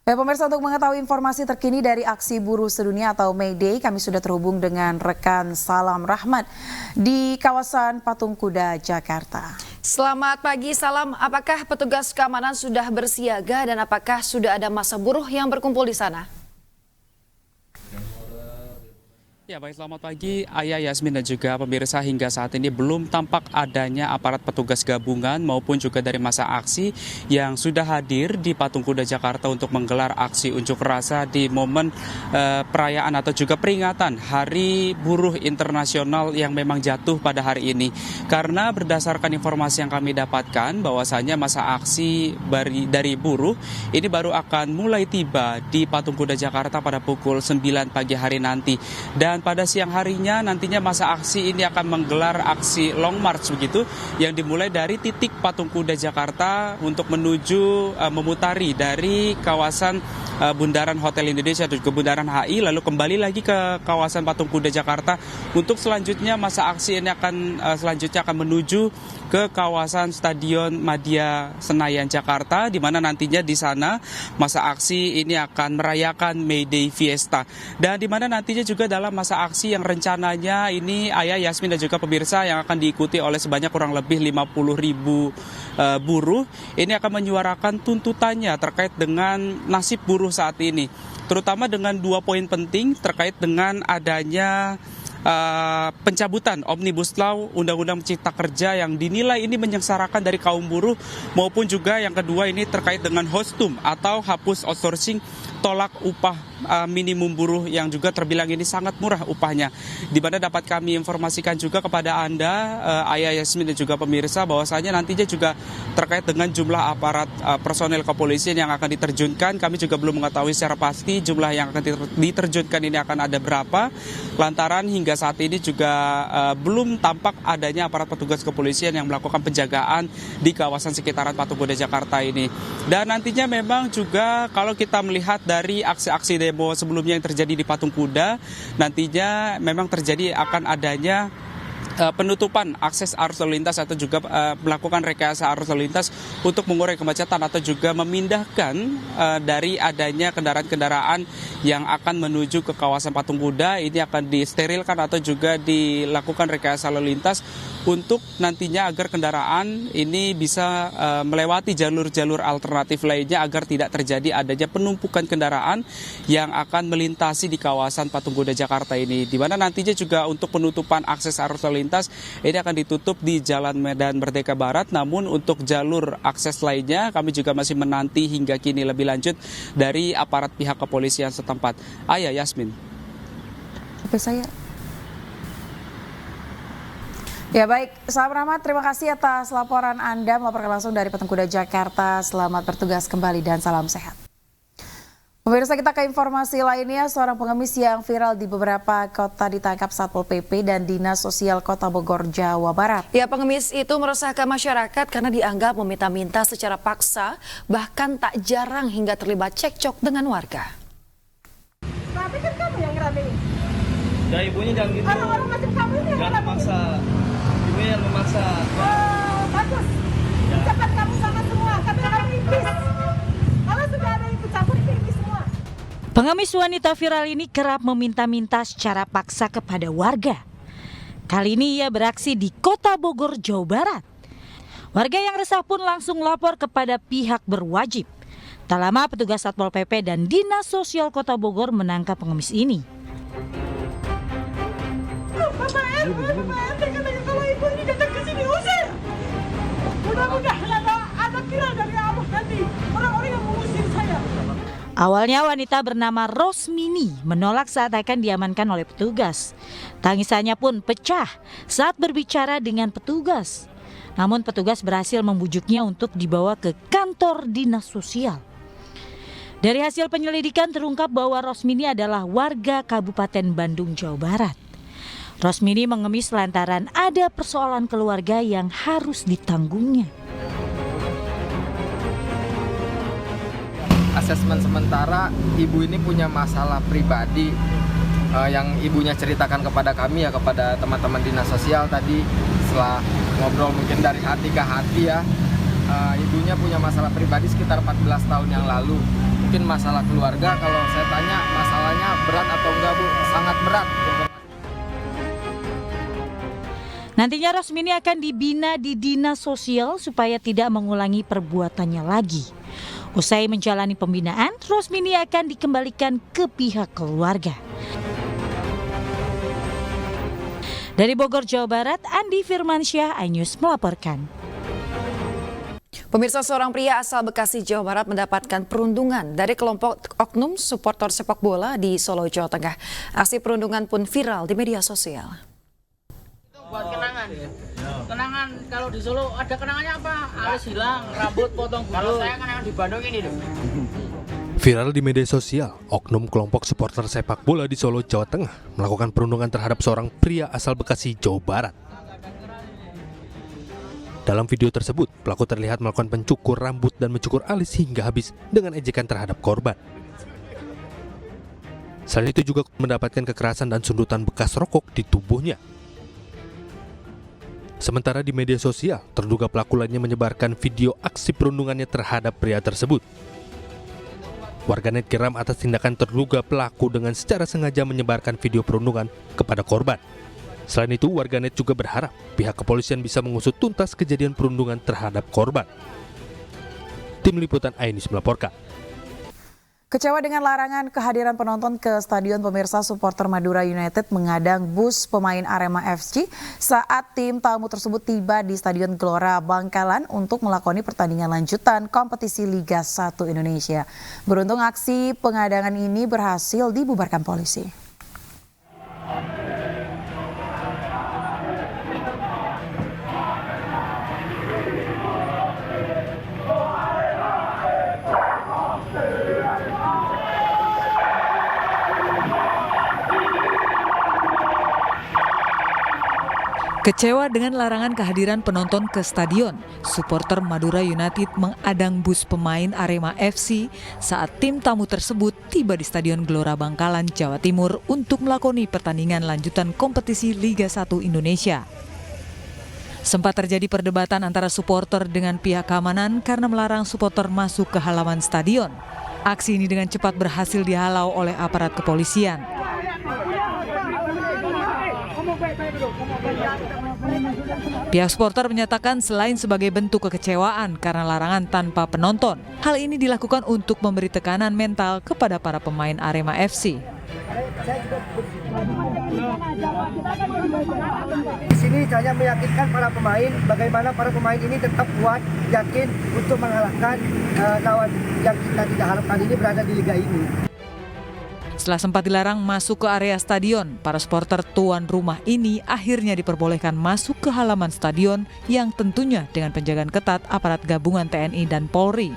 Pemirsa, untuk mengetahui informasi terkini dari aksi buruh sedunia atau May Day, kami sudah terhubung dengan rekan Salam Rahmat di kawasan Patung Kuda, Jakarta. Selamat pagi, Salam. Apakah petugas keamanan sudah bersiaga dan apakah sudah ada massa buruh yang berkumpul di sana? Ya baik, selamat pagi Ayah, Yasmin dan juga pemirsa. Hingga saat ini belum tampak adanya aparat petugas gabungan maupun juga dari massa aksi yang sudah hadir di Patung Kuda Jakarta untuk menggelar aksi unjuk rasa di momen perayaan atau juga peringatan Hari Buruh Internasional yang memang jatuh pada hari ini. Karena berdasarkan informasi yang kami dapatkan bahwasanya massa aksi dari buruh ini baru akan mulai tiba di Patung Kuda Jakarta pada pukul 9 pagi hari nanti. Dan pada siang harinya nantinya massa aksi ini akan menggelar aksi long march begitu yang dimulai dari titik Patung Kuda Jakarta untuk menuju memutari dari kawasan Bundaran Hotel Indonesia dan juga Bundaran HI lalu kembali lagi ke kawasan Patung Kuda Jakarta untuk selanjutnya massa aksi ini akan menuju ke kawasan Stadion Madia Senayan Jakarta di mana nantinya di sana massa aksi ini akan merayakan May Day Fiesta dan di mana nantinya juga dalam massa aksi yang rencananya ini Ayah, Yasmin dan juga pemirsa yang akan diikuti oleh sebanyak kurang lebih 50.000 buruh ini akan menyuarakan tuntutannya terkait dengan nasib buruh saat ini, terutama dengan 2 poin penting terkait dengan adanya pencabutan Omnibus Law Undang-Undang Cipta Kerja yang dinilai ini menyengsarakan dari kaum buruh maupun juga yang kedua ini terkait dengan HOSTUM atau hapus outsourcing, tolak upah minimum buruh yang juga terbilang ini sangat murah upahnya. Di mana dapat kami informasikan juga kepada Anda, Ayah, Yasmin dan juga pemirsa bahwasanya nantinya juga terkait dengan jumlah aparat personel kepolisian yang akan diterjunkan. Kami juga belum mengetahui secara pasti jumlah yang akan diterjunkan ini akan ada berapa. Lantaran hingga saat ini juga belum tampak adanya aparat petugas kepolisian yang melakukan penjagaan di kawasan sekitaran Patung Kuda Jakarta ini. Dan nantinya memang juga kalau kita melihat dari aksi-aksi demo sebelumnya yang terjadi di Patung Kuda, nantinya memang terjadi akan adanya penutupan akses arus lalu lintas atau juga melakukan rekayasa arus lalu lintas untuk mengurai kemacetan atau juga memindahkan dari adanya kendaraan-kendaraan yang akan menuju ke kawasan Patung Kuda ini akan disterilkan atau juga dilakukan rekayasa lalu lintas untuk nantinya agar kendaraan ini bisa melewati jalur-jalur alternatif lainnya agar tidak terjadi adanya penumpukan kendaraan yang akan melintasi di kawasan Patung Kuda Jakarta ini, di mana nantinya juga untuk penutupan akses arus lalu lintas ini akan ditutup di Jalan Medan Merdeka Barat. Namun untuk jalur akses lainnya kami juga masih menanti hingga kini lebih lanjut dari aparat pihak kepolisian setempat. Ayah, Yasmin. Oke, saya. Ya baik, Salam Rahmat, terima kasih atas laporan Anda melaporkan langsung dari Patung Kuda Jakarta. Selamat bertugas kembali dan salam sehat. Pemirsa, kita ke informasi lainnya. Seorang pengemis yang viral di beberapa kota ditangkap Satpol PP dan Dinas Sosial Kota Bogor, Jawa Barat. Ya, pengemis itu meresahkan masyarakat karena dianggap meminta-minta secara paksa, bahkan tak jarang hingga terlibat cekcok dengan warga. Tapi kan kamu yang ngeramein. Ya ibunya jangan gitu. Orang-orang macam kamu ini yang jangan ngeramein. memaksa. Ibunya yang memaksa. Oh, bagus. Ya. Cepat kamu sama semua. Tapi orang ipis. Kalau sudah ada ikut campur itu ipis semua. Pengemis wanita viral ini kerap meminta-minta secara paksa kepada warga. Kali ini ia beraksi di Kota Bogor, Jawa Barat. Warga yang resah pun langsung lapor kepada pihak berwajib. Tak lama petugas Satpol PP dan Dinas Sosial Kota Bogor menangkap pengemis ini. Bapak RT katanya kalau ibu ini datang ke sini usir. Mudah-mudahan ada viral dari abah nanti. Orang-orang yang mengusir saya. Awalnya wanita bernama Rosmini menolak saat akan diamankan oleh petugas. Tangisannya pun pecah saat berbicara dengan petugas. Namun petugas berhasil membujuknya untuk dibawa ke kantor dinas sosial. Dari hasil penyelidikan terungkap bahwa Rosmini adalah warga Kabupaten Bandung, Jawa Barat. Rosmini mengemis lantaran ada persoalan keluarga yang harus ditanggungnya. Asesmen sementara ibu ini punya masalah pribadi yang ibunya ceritakan kepada kami ya, kepada teman-teman dinas sosial tadi setelah ngobrol mungkin dari hati ke hati ya. Ibunya punya masalah pribadi sekitar 14 tahun yang lalu. Mungkin masalah keluarga, kalau saya tanya masalahnya berat atau enggak Bu? Sangat berat. Nantinya Rosmini akan dibina di dinas sosial supaya tidak mengulangi perbuatannya lagi. Usai menjalani pembinaan, Rosmini akan dikembalikan ke pihak keluarga. Dari Bogor, Jawa Barat, Andi Firmansyah, iNews melaporkan. Pemirsa, seorang pria asal Bekasi, Jawa Barat mendapatkan perundungan dari kelompok oknum supporter sepak bola di Solo, Jawa Tengah. Aksi perundungan pun viral di media sosial. Buat kenangan. Kenangan kalau di Solo ada kenangannya apa? Alis hilang, rambut potong bulu. Kalau saya kenangan di Bandung ini loh. Viral di media sosial, oknum kelompok supporter sepak bola di Solo, Jawa Tengah melakukan perundungan terhadap seorang pria asal Bekasi, Jawa Barat. Dalam video tersebut, pelaku terlihat melakukan pencukur rambut dan mencukur alis hingga habis dengan ejekan terhadap korban. Selain itu juga mendapatkan kekerasan dan sundutan bekas rokok di tubuhnya. Sementara di media sosial, terduga pelaku lainnya menyebarkan video aksi perundungannya terhadap pria tersebut. Warganet geram atas tindakan terduga pelaku dengan secara sengaja menyebarkan video perundungan kepada korban. Selain itu, warganet juga berharap pihak kepolisian bisa mengusut tuntas kejadian perundungan terhadap korban. Tim Liputan iNews melaporkan. Kecewa dengan larangan kehadiran penonton ke stadion, pemirsa, supporter Madura United mengadang bus pemain Arema FC saat tim tamu tersebut tiba di Stadion Gelora Bangkalan untuk melakoni pertandingan lanjutan kompetisi Liga 1 Indonesia. Beruntung aksi pengadangan ini berhasil dibubarkan polisi. Kecewa dengan larangan kehadiran penonton ke stadion, supporter Madura United mengadang bus pemain Arema FC saat tim tamu tersebut tiba di Stadion Gelora Bangkalan, Jawa Timur untuk melakoni pertandingan lanjutan kompetisi Liga 1 Indonesia. Sempat terjadi perdebatan antara supporter dengan pihak keamanan karena melarang supporter masuk ke halaman stadion. Aksi ini dengan cepat berhasil dihalau oleh aparat kepolisian. Pihak supporter menyatakan selain sebagai bentuk kekecewaan karena larangan tanpa penonton, hal ini dilakukan untuk memberi tekanan mental kepada para pemain Arema FC. Di sini saya meyakinkan para pemain bagaimana para pemain ini tetap kuat, yakin untuk mengalahkan lawan yang kita tidak harapkan ini berada di liga ini. Setelah sempat dilarang masuk ke area stadion, para supporter tuan rumah ini akhirnya diperbolehkan masuk ke halaman stadion yang tentunya dengan penjagaan ketat aparat gabungan TNI dan Polri.